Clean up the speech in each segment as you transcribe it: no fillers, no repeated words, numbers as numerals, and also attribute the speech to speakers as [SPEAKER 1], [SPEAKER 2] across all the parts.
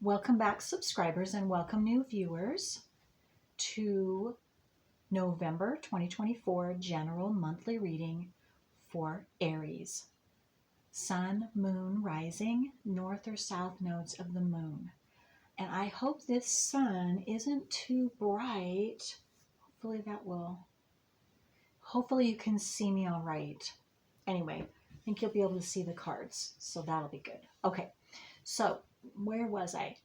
[SPEAKER 1] Welcome back, subscribers, and welcome new viewers to November 2024 General Monthly Reading for Aries. Sun, Moon, Rising, North or South nodes of the Moon. And I hope this sun isn't too bright. Hopefully you can see me all right. Anyway, I think you'll be able to see the cards, so that'll be good. Okay, so where was I?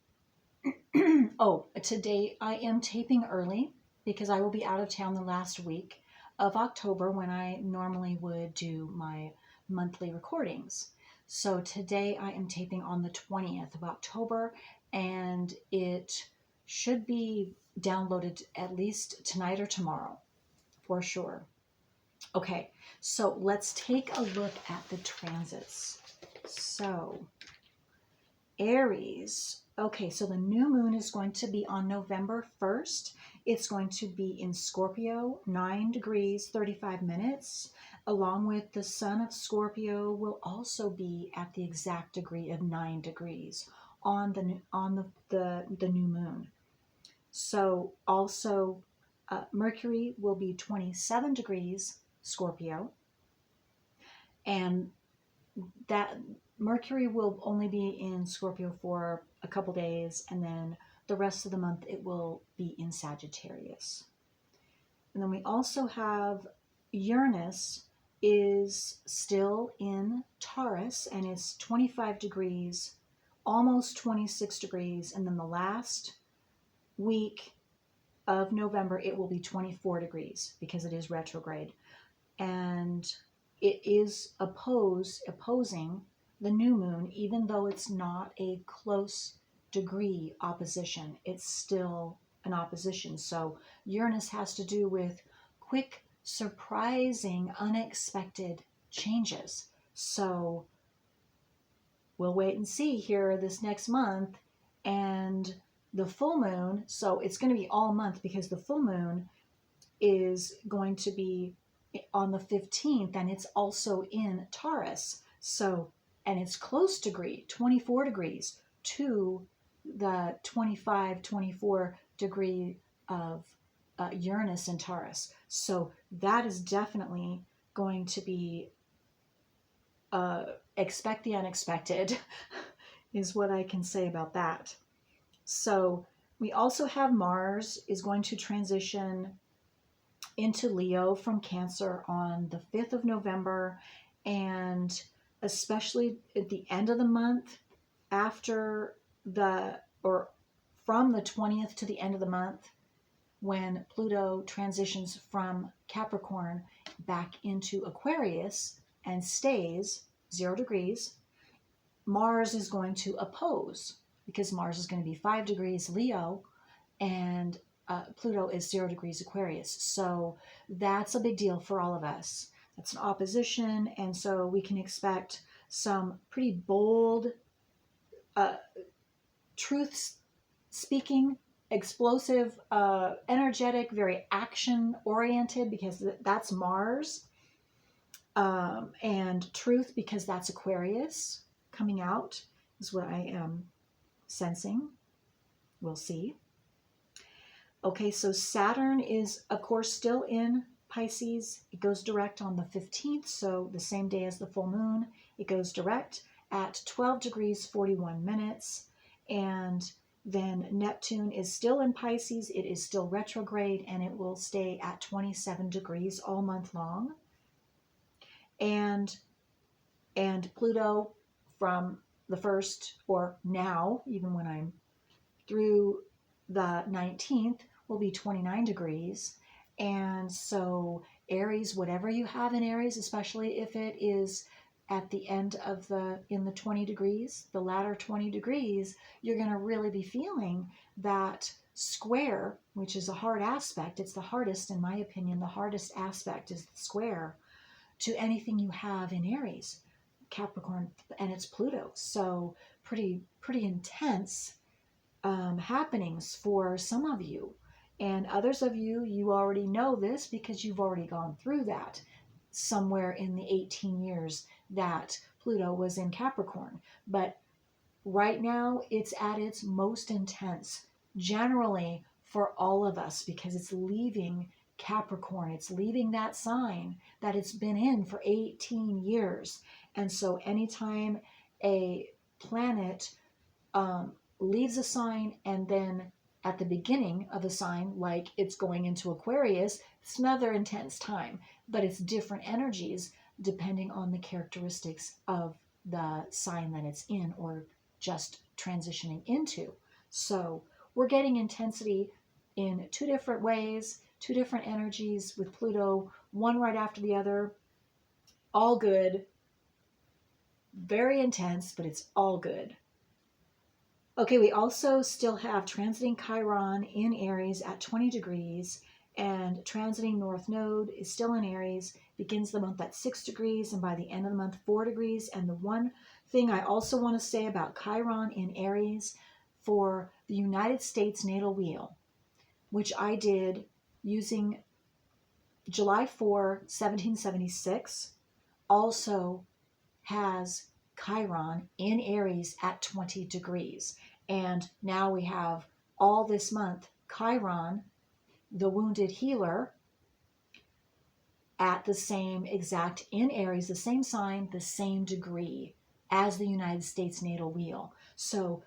[SPEAKER 1] Oh, today I am taping early because I will be out of town the last week of October when I normally would do my monthly recordings. So today I am taping on the 20th of October, and it should be downloaded at least tonight or tomorrow for sure. Okay, so let's take a look at the transits. So Aries. Okay, so the new moon is going to be on November 1st. It's going to be in Scorpio, 9 degrees, 35 minutes, along with the sun of Scorpio will also be at the exact degree of 9 degrees on the new moon. So also Mercury will be 27 degrees Scorpio, and that Mercury will only be in Scorpio for a couple days, and then the rest of the month it will be in Sagittarius. And then we also have Uranus is still in Taurus, and it's 25 degrees, almost 26 degrees, and then the last week of November it will be 24 degrees because it is retrograde. And it is opposing the new moon, even though it's not a close degree opposition. It's still an opposition. So Uranus has to do with quick, surprising, unexpected changes. So we'll wait and see here this next month. And the full moon, so it's going to be all month because the full moon is going to be on the 15th, and it's also in Taurus. So, and it's close degree, 24 degrees to the 25, 24 degree of Uranus in Taurus. So that is definitely going to be expect the unexpected is what I can say about that. So we also have Mars is going to transition into Leo from Cancer on the 5th of November, and especially at the end of the month from the 20th to the end of the month, when Pluto transitions from Capricorn back into Aquarius and stays 0 degrees, Mars is going to oppose because Mars is going to be 5 degrees Leo, and Pluto is 0 degrees Aquarius. So that's a big deal for all of us. That's an opposition, and so we can expect some pretty bold, truth-speaking, explosive, energetic, very action-oriented, because that's Mars, and truth because that's Aquarius coming out is what I am sensing. We'll see. Okay, so Saturn is, of course, still in Pisces. It goes direct on the 15th, so the same day as the full moon. It goes direct at 12 degrees, 41 minutes. And then Neptune is still in Pisces. It is still retrograde, and it will stay at 27 degrees all month long. And Pluto from the 1st, or now, even when I'm through the 19th, will be 29 degrees. And so Aries, whatever you have in Aries, especially if it is at the end of in the 20 degrees, the latter 20 degrees, you're going to really be feeling that square, which is a hard aspect. It's the hardest, in my opinion, the hardest aspect is the square to anything you have in Aries, Capricorn, and it's Pluto. So pretty intense happenings for some of you, and others of you, you already know this because you've already gone through that somewhere in the 18 years that Pluto was in Capricorn. But Right now, it's at its most intense, generally for all of us, because it's leaving Capricorn. It's leaving that sign that it's been in for 18 years. And so anytime a planet leaves a sign and then at the beginning of a sign, like it's going into Aquarius, it's another intense time, but it's different energies depending on the characteristics of the sign that it's in or just transitioning into. So we're getting intensity in two different ways, two different energies with Pluto, one right after the other, all good, very intense, but it's all good. Okay, we also still have transiting Chiron in Aries at 20 degrees, and transiting North Node is still in Aries, begins the month at 6 degrees, and by the end of the month, 4 degrees. And the one thing I also want to say about Chiron in Aries for the United States natal wheel, which I did using July 4, 1776, also has Chiron in Aries at 20 degrees. And now we have all this month Chiron, the wounded healer, at the same exact in Aries, the same sign, the same degree as the United States natal wheel. So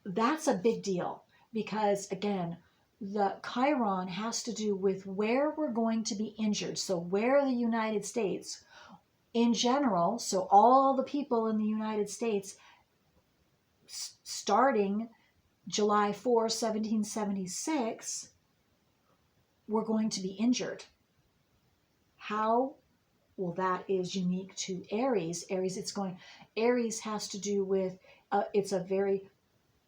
[SPEAKER 1] that's a big deal because, again, the Chiron has to do with where we're going to be injured. So where the United States in general, so all the people in the United States starting July 4, 1776, were going to be injured. How? Well, that is unique to Aries. Aries has to do with, it's a very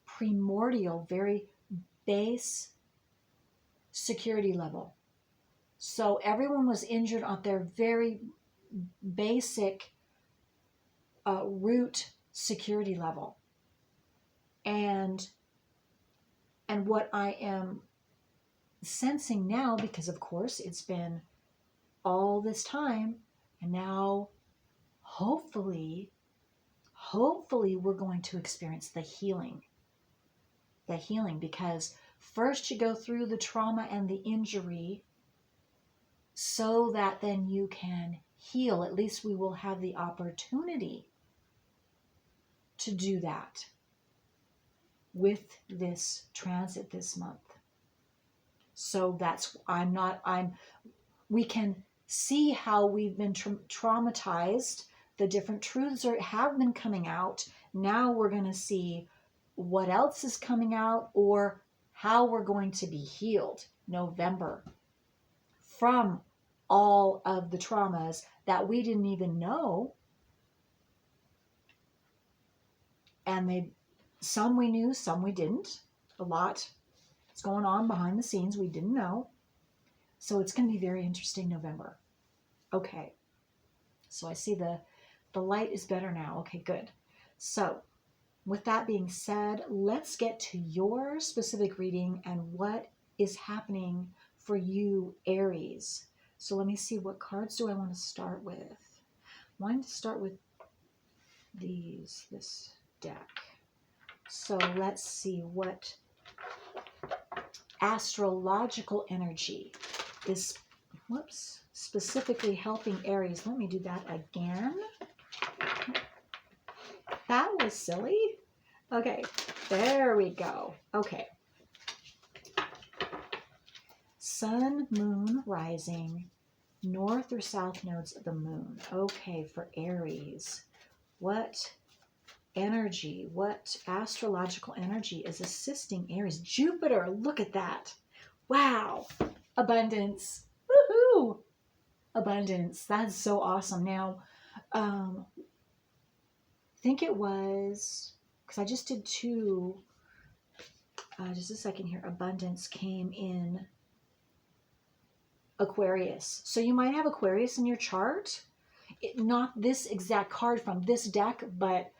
[SPEAKER 1] primordial, very base security level. So everyone was injured on their very basic root security level. And what I am sensing now, because of course it's been all this time, and now hopefully we're going to experience the healing, because first you go through the trauma and the injury so that then you can heal. At least we will have the opportunity to do that with this transit this month. So we can see how we've been traumatized. The different truths have been coming out. Now we're going to see what else is coming out or how we're going to be healed November from all of the traumas that we didn't even know. And some we knew, some we didn't. A lot is going on behind the scenes we didn't know. So it's going to be very interesting November. Okay. So I see the light is better now. Okay, good. So with that being said, let's get to your specific reading and what is happening for you, Aries. So let me see, what cards do I want to start with? I wanted to start with this deck. So let's see what astrological energy is specifically helping Aries. Let me do that again. That was silly. Okay, there we go. Okay. Sun, moon, rising, north or south nodes of the moon. Okay, for Aries, what energy, what astrological energy is assisting Aries? Jupiter, look at that. Wow. Abundance. Woohoo. Abundance. That's so awesome. Now, I think it was, because I just did two, just a second here. Abundance came in Aquarius. So you might have Aquarius in your chart. Not this exact card from this deck, but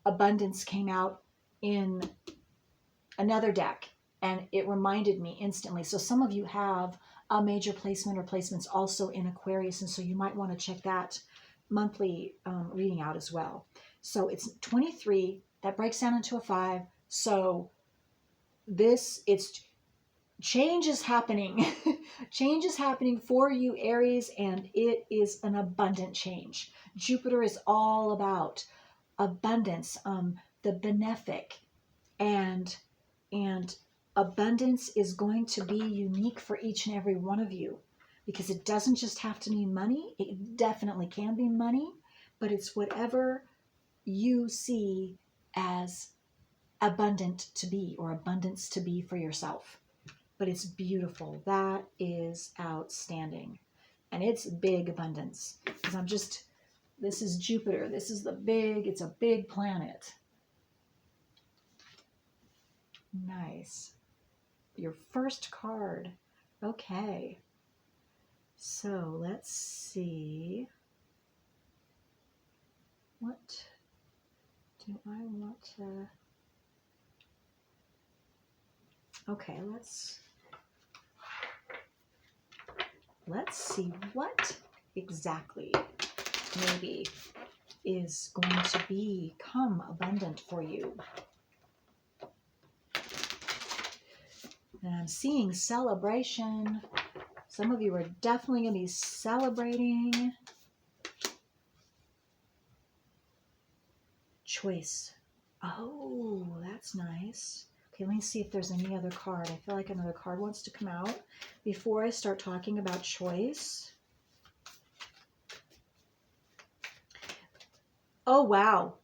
[SPEAKER 1] abundance came out in another deck and it reminded me instantly. So some of you have a major placement or placements also in Aquarius, and so you might want to check that monthly reading out as well. So it's 23 That breaks down into a 5. So it's change is happening. Change is happening for you, Aries, and it is an abundant change. Jupiter is all about abundance, the benefic, and abundance is going to be unique for each and every one of you, because it doesn't just have to mean money. It definitely can be money, but it's whatever you see as abundant to be, or abundance to be for yourself. But it's beautiful. That is outstanding. And it's big abundance. Because this is Jupiter. It's a big planet. Nice. Your first card. Okay. So let's see. What do I want to... Okay, let's see what exactly maybe is going to become abundant for you. And I'm seeing celebration. Some of you are definitely going to be celebrating. Choice. Oh, that's nice. Okay, let me see if there's any other card. I feel like another card wants to come out before I start talking about choice. Oh, wow.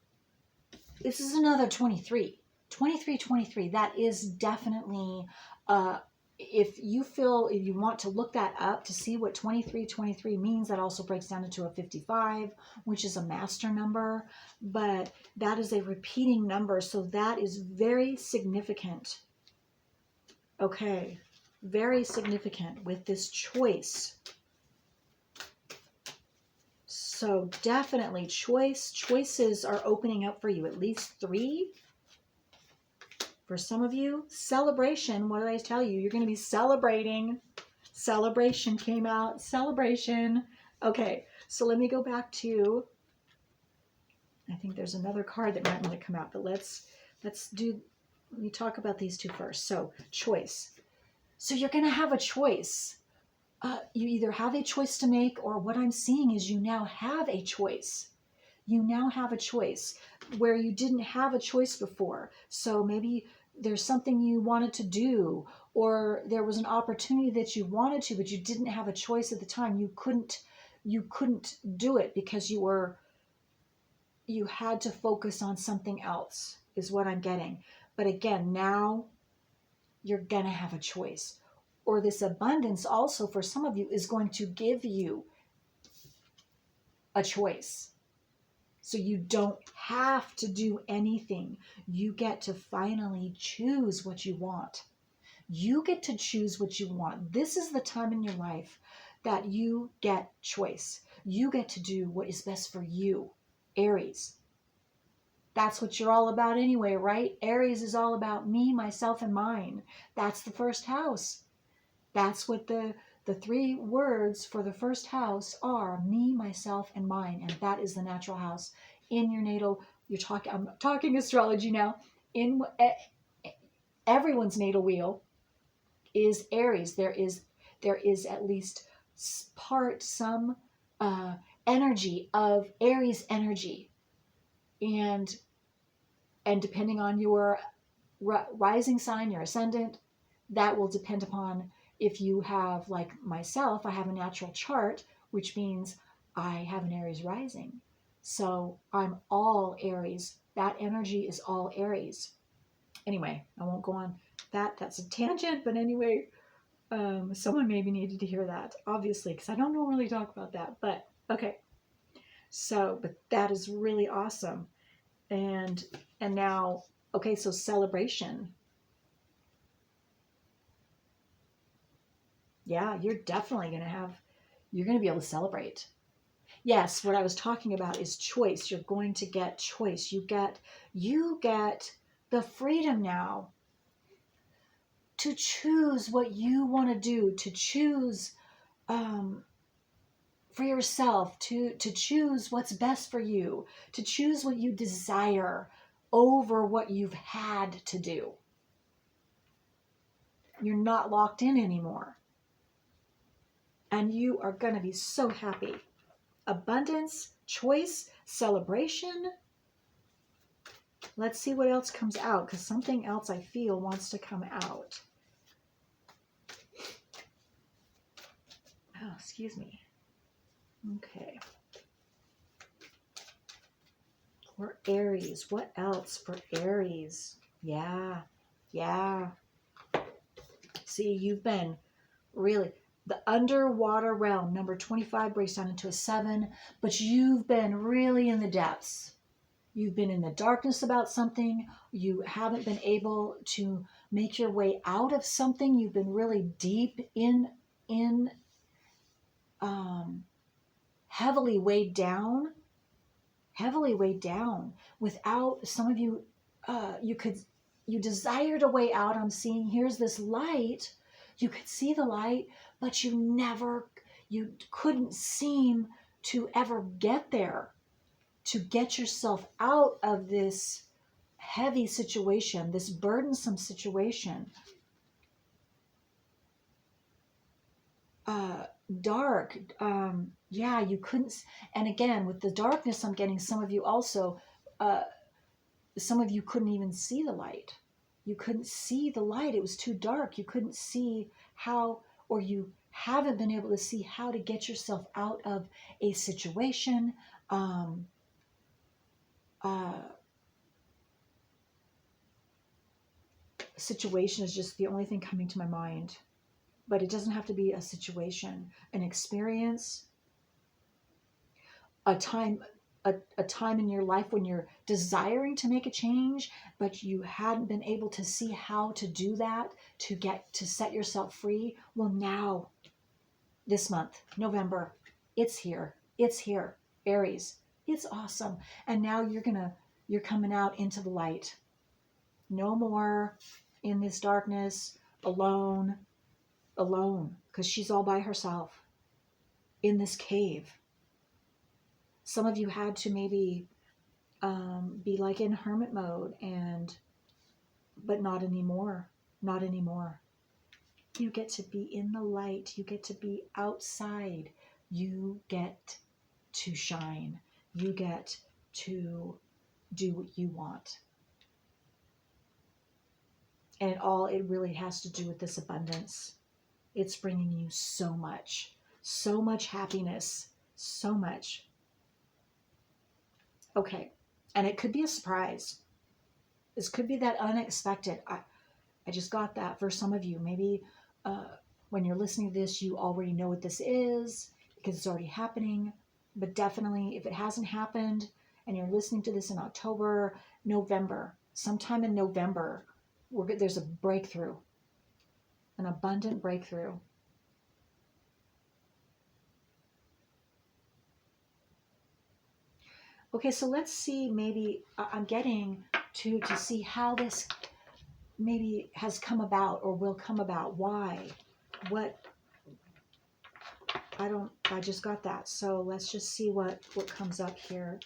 [SPEAKER 1] This is another 23. 23. That is definitely, if you want to look that up to see what 23 means, that also breaks down into a 55, which is a master number, but that is a repeating number, so that is very significant. Okay, very significant with this choice. So definitely choices are opening up for you, at least 3. For some of you, celebration. What did I tell you? You're going to be celebrating. Celebration came out. Celebration. Okay, so let me go back to, I think there's another card that might want to come out, but let me talk about these two first. So choice. So you're going to have a choice. You either have a choice to make, or what I'm seeing is you now have a choice. You now have a choice where you didn't have a choice before. So maybe there's something you wanted to do, or there was an opportunity that you wanted to, but you didn't have a choice at the time. You couldn't do it because you had to focus on something else, is what I'm getting. But again, now you're going to have a choice. Or this abundance also for some of you is going to give you a choice. So you don't have to do anything. You get to finally choose what you want. You get to choose what you want. This is the time in your life that you get choice. You get to do what is best for you, Aries. That's what you're all about anyway, right? Aries is all about me, myself, and mine. That's the first house. That's what the 3 words for the first house are: me, myself, and mine. And that is the natural house in your natal. I'm talking astrology now. In everyone's natal wheel is Aries. There is at least some energy of Aries energy. And depending on your rising sign, your ascendant, that will depend upon. If you have, like myself, I have a natural chart, which means I have an Aries rising. So I'm all Aries. That energy is all Aries. Anyway, I won't go on that. That's a tangent. But anyway, someone maybe needed to hear that, obviously, because I don't normally talk about that. But okay. So, but that is really awesome. And now, okay, so celebration. Yeah, you're definitely you're going to be able to celebrate. Yes, what I was talking about is choice. You're going to get choice. You get the freedom now to choose what you want to do, to choose for yourself, to choose what's best for you, to choose what you desire, over what you've had to do. You're not locked in anymore. And you are going to be so happy. Abundance, choice, celebration. Let's see what else comes out, because something else I feel wants to come out. Oh, excuse me. Okay. For Aries, what else for Aries? Yeah. See, you've been really, the underwater realm, number 25 breaks down into a 7, but you've been really in the depths. You've been in the darkness about something. You haven't been able to make your way out of something. You've been really deep in heavily weighed down without some of you, you desired a way out. I'm seeing here's this light. You could see the light, but you couldn't seem to ever get there, to get yourself out of this heavy situation, this burdensome situation. Dark. Yeah, you couldn't. And again, with the darkness, I'm getting some of you also, some of you couldn't even see the light. You couldn't see the light. It was too dark. You couldn't see how, or you haven't been able to see how to get yourself out of a situation. Situation is just the only thing coming to my mind. But it doesn't have to be a situation, an experience, a time in your life when you're desiring to make a change, but you hadn't been able to see how to do that, to set yourself free. Well, now, this month, November, it's here, Aries. It's awesome. And now you're coming out into the light. No more in this darkness, alone, because she's all by herself in this cave. Some of you had to maybe be like in hermit mode, but not anymore. You get to be in the light. You get to be outside. You get to shine. You get to do what you want. And it really has to do with this abundance. It's bringing you so much happiness, so much. Okay. And it could be a surprise. This could be that unexpected. I just got that for some of you. Maybe when you're listening to this, you already know what this is because it's already happening. But definitely, if it hasn't happened and you're listening to this in October, November, sometime in November, there's a breakthrough, an abundant breakthrough. Okay, so let's see, maybe I'm getting to see how this maybe has come about or will come about. Why? What? I just got that. So let's just see what comes up here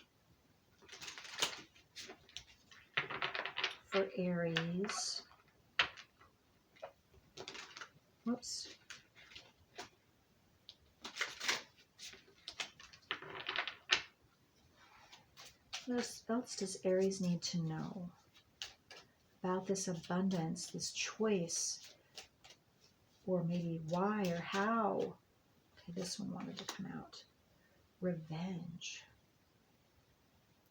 [SPEAKER 1] for Aries. Whoops. What else does Aries need to know about this abundance, this choice, or maybe why or how? Okay, this one wanted to come out. Revenge.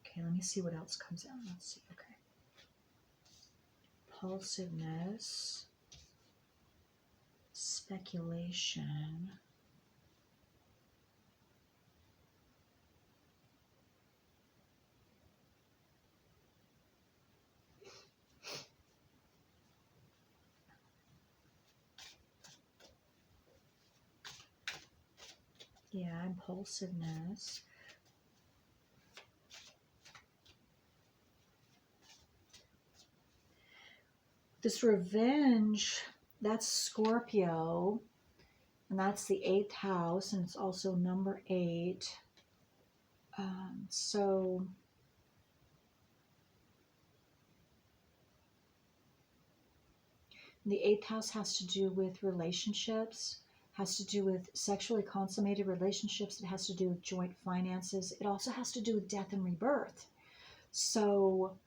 [SPEAKER 1] Okay, let me see what else comes out. Let's see. Okay. Impulsiveness. Speculation. Yeah, impulsiveness. This revenge, that's Scorpio, and that's the 8th house, and it's also number 8. So The eighth house has to do with relationships, has to do with sexually consummated relationships. It has to do with joint finances. It also has to do with death and rebirth. So,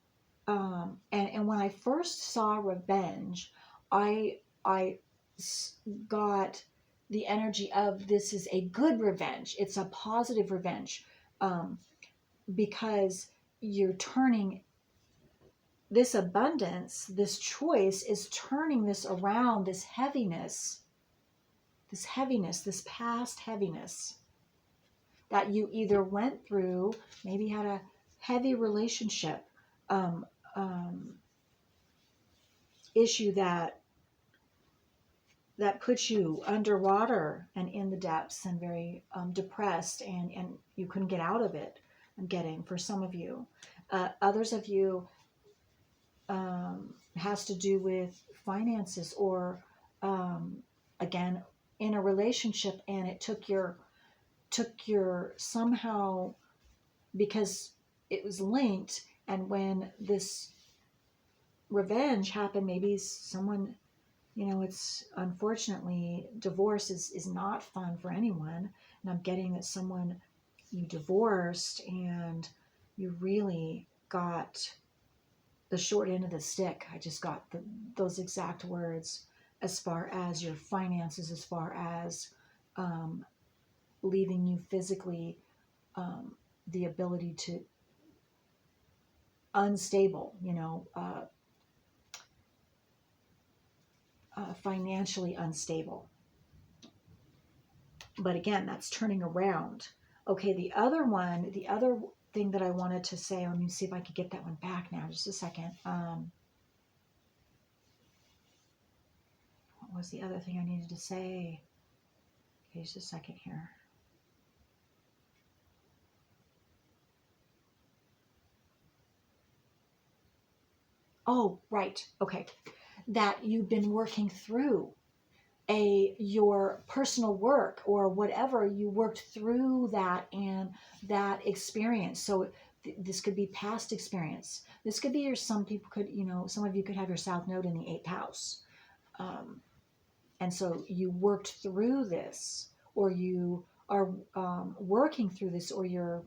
[SPEAKER 1] and when I first saw revenge, I got the energy of this is a good revenge. It's a positive revenge, because you're turning this abundance, this choice is turning this around, this heaviness, this past heaviness that you either went through, maybe had a heavy relationship issue that puts you underwater and in the depths and very depressed, and you couldn't get out of it. I'm getting for some of you. Others of you has to do with finances, or again, in a relationship, and it took your somehow, because it was linked, and when this revenge happened, maybe someone, it's unfortunately, divorce is not fun for anyone, and I'm getting that someone you divorced and you really got the short end of the stick. I just got those exact words, as far as your finances, as far as leaving you physically, the ability to unstable, financially unstable. But again, that's turning around. Okay, the other thing that I wanted to say, let me see if I could get that one back now, just a second. What was the other thing I needed to say? Okay, just a second here. Oh, right. Okay. That you've been working through your personal work or whatever, you worked through that and that experience. So this could be past experience. This could be some people could, some of you could have your South Node in the eighth house. And so you worked through this, or you are working through this, or you're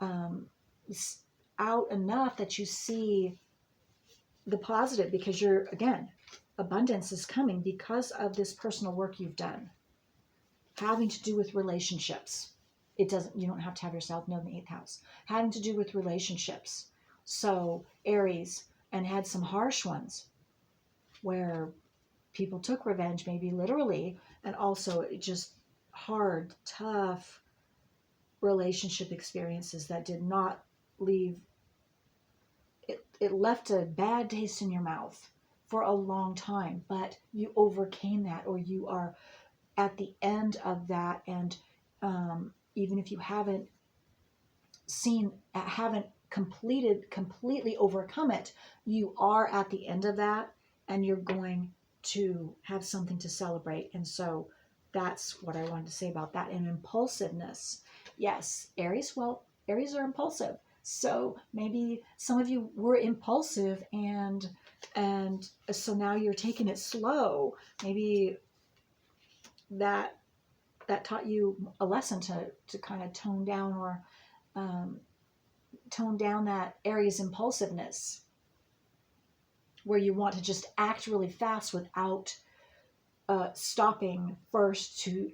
[SPEAKER 1] out enough that you see the positive, because again, abundance is coming because of this personal work you've done, having to do with relationships. You don't have to have your South Node in the eighth house, having to do with relationships. So Aries, and had some harsh ones where people took revenge, maybe literally, and also just hard, tough relationship experiences that did not leave, it left a bad taste in your mouth for a long time, but you overcame that, or you are at the end of that. And even if you haven't completely overcome it, you are at the end of that, and you're going to have something to celebrate. And so that's what I wanted to say about that. And impulsiveness. Yes, Aries, Aries are impulsive. So maybe some of you were impulsive, and so now you're taking it slow. Maybe that taught you a lesson to kind of tone down, or tone down that Aries impulsiveness, where you want to just act really fast without stopping first to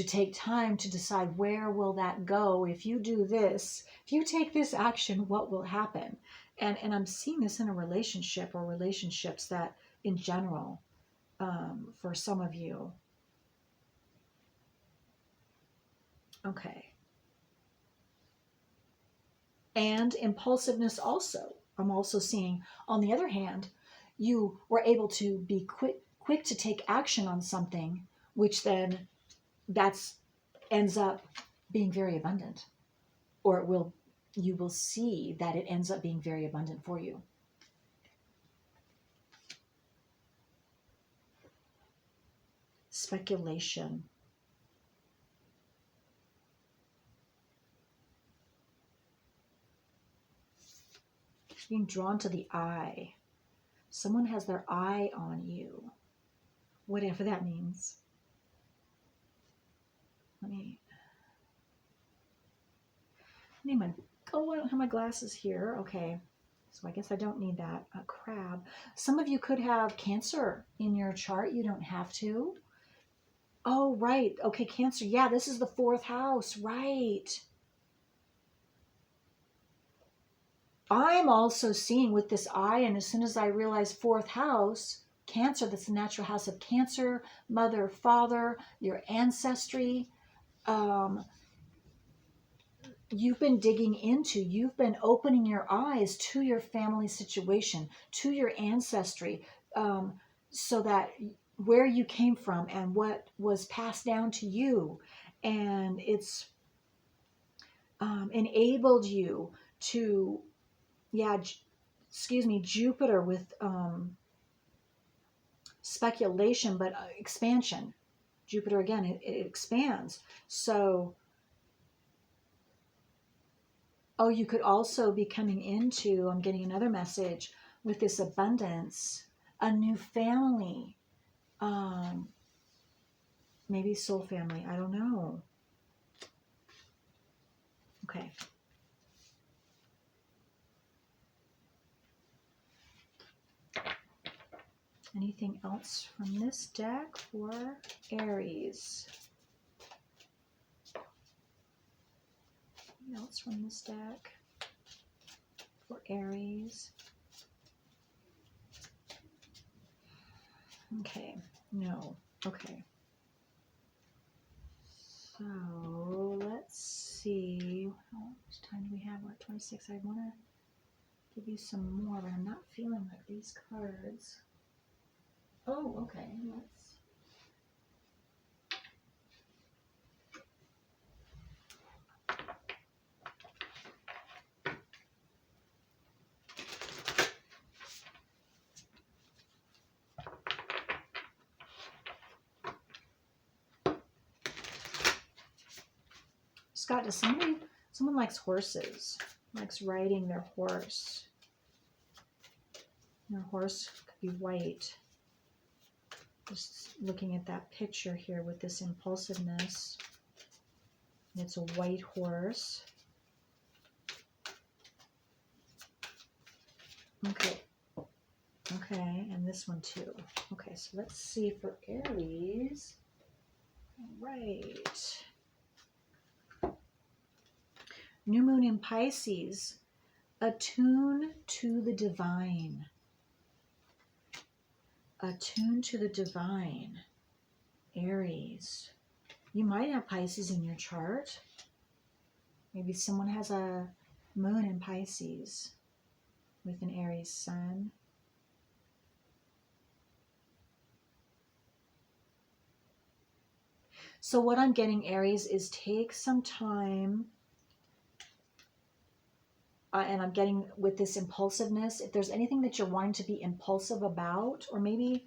[SPEAKER 1] take time to decide, where will that go? If you do this, if you take this action, what will happen? And I'm seeing this in a relationship, or relationships, that in general, for some of you. Okay. And impulsiveness also. I'm also seeing, on the other hand, you were able to be quick to take action on something, which then ends up being very abundant, or you will see that it ends up being very abundant for you. Speculation. Being drawn to the eye. Someone has their eye on you, whatever that means. I don't have my glasses here. Okay. So I guess I don't need that. A crab. Some of you could have Cancer in your chart. You don't have to. Oh, right. Okay, Cancer. Yeah, this is the 4th house. Right. I'm also seeing with this eye, and as soon as I realize 4th house, Cancer, that's the natural house of Cancer, mother, father, your ancestry. You've been digging into, you've been opening your eyes to your family situation, to your ancestry, so that where you came from and what was passed down to you. And it's enabled you to, Jupiter with speculation, but expansion. Jupiter, again, it expands. So, oh, you could also be coming into, I'm getting another message with this abundance, a new family, maybe soul family. I don't know. Okay. Anything else from this deck for Aries? Anything else from this deck for Aries? Okay, no. Okay. So let's see. How much time do we have? We're at 26. I want to give you some more, but I'm not feeling like these cards. Oh, okay. Let's. Scott, does someone likes horses, likes riding their horse. Their horse could be white. Just looking at that picture here with this impulsiveness. It's a white horse. Okay. Okay, and this one too. Okay, so let's see for Aries. All right. New moon in Pisces. Attune to the divine. Attune to the divine. Aries. You might have Pisces in your chart. Maybe someone has a moon in Pisces with an Aries sun. So what I'm getting, Aries, is take some time, and I'm getting with this impulsiveness, if there's anything that you're wanting to be impulsive about, or maybe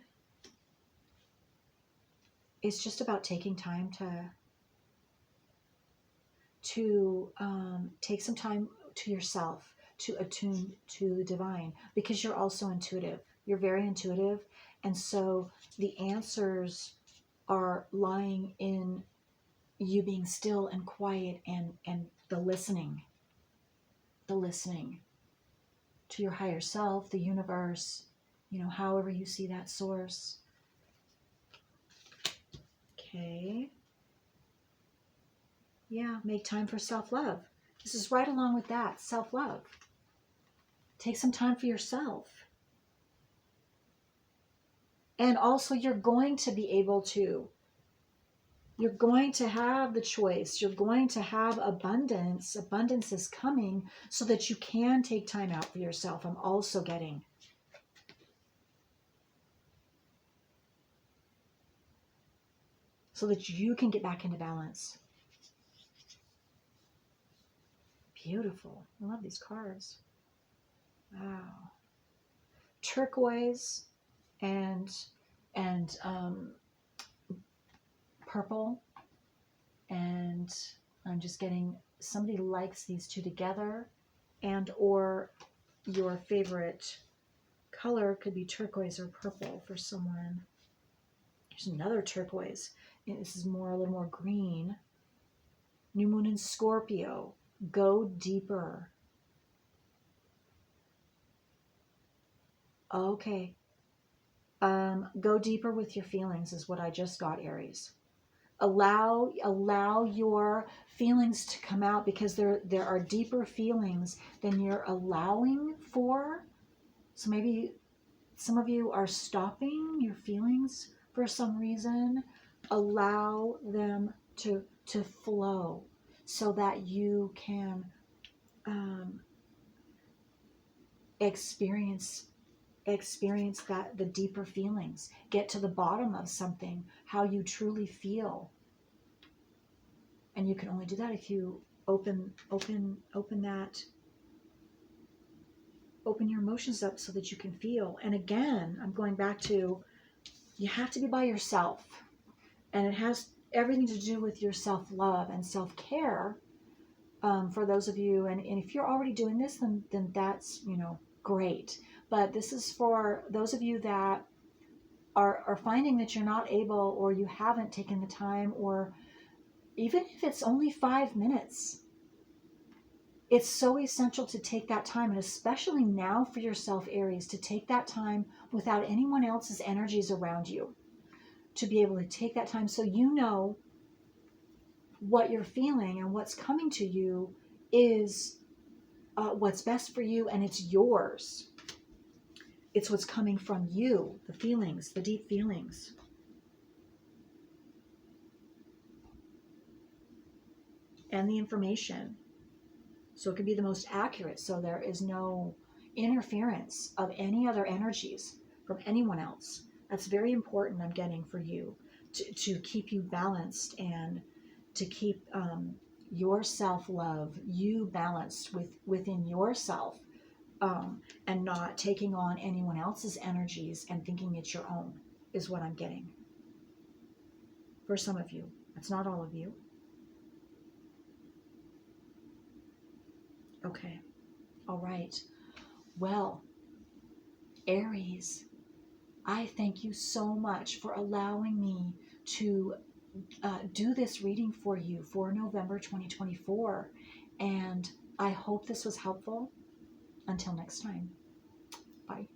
[SPEAKER 1] it's just about taking time to take some time to yourself, to attune to the divine, because you're also intuitive. You're very intuitive, and so the answers are lying in you being still and quiet, and the listening to your higher self, the universe, however you see that source. Okay. Yeah, make time for self-love. This is right along with that, self-love. Take some time for yourself. And also you're going to be able to. You're going to have the choice. You're going to have abundance. Abundance is coming so that you can take time out for yourself. I'm also getting. So that you can get back into balance. Beautiful. I love these cards. Wow. Turquoise and purple, and I'm just getting somebody likes these two together, and or your favorite color could be turquoise or purple for someone. There's another turquoise. And this is a little more green. New moon in Scorpio. Go deeper. Okay. Go deeper with your feelings is what I just got, Aries. Allow your feelings to come out, because there are deeper feelings than you're allowing for. So maybe some of you are stopping your feelings for some reason. Allow them to flow so that you can experience that, the deeper feelings, get to the bottom of something, how you truly feel. And you can only do that if you open your emotions up so that you can feel. And again, I'm going back to, you have to be by yourself, and it has everything to do with your self-love and self-care. For those of you, and if you're already doing this, then that's, great. But this is for those of you that are finding that you're not able, or you haven't taken the time, or even if it's only 5 minutes, it's so essential to take that time, and especially now for yourself, Aries, to take that time without anyone else's energies around you, to be able to take that time so you know what you're feeling and what's coming to you is what's best for you, and it's yours. It's what's coming from you, the feelings, the deep feelings. And the information. So it can be the most accurate, so there is no interference of any other energies from anyone else. That's very important, I'm getting, for you, to keep you balanced, and to keep your self-love, you balanced within yourself, and not taking on anyone else's energies and thinking it's your own, is what I'm getting. For some of you. It's not all of you. Okay. All right. Well, Aries, I thank you so much for allowing me to do this reading for you for November 2024. And I hope this was helpful. Until next time. Bye.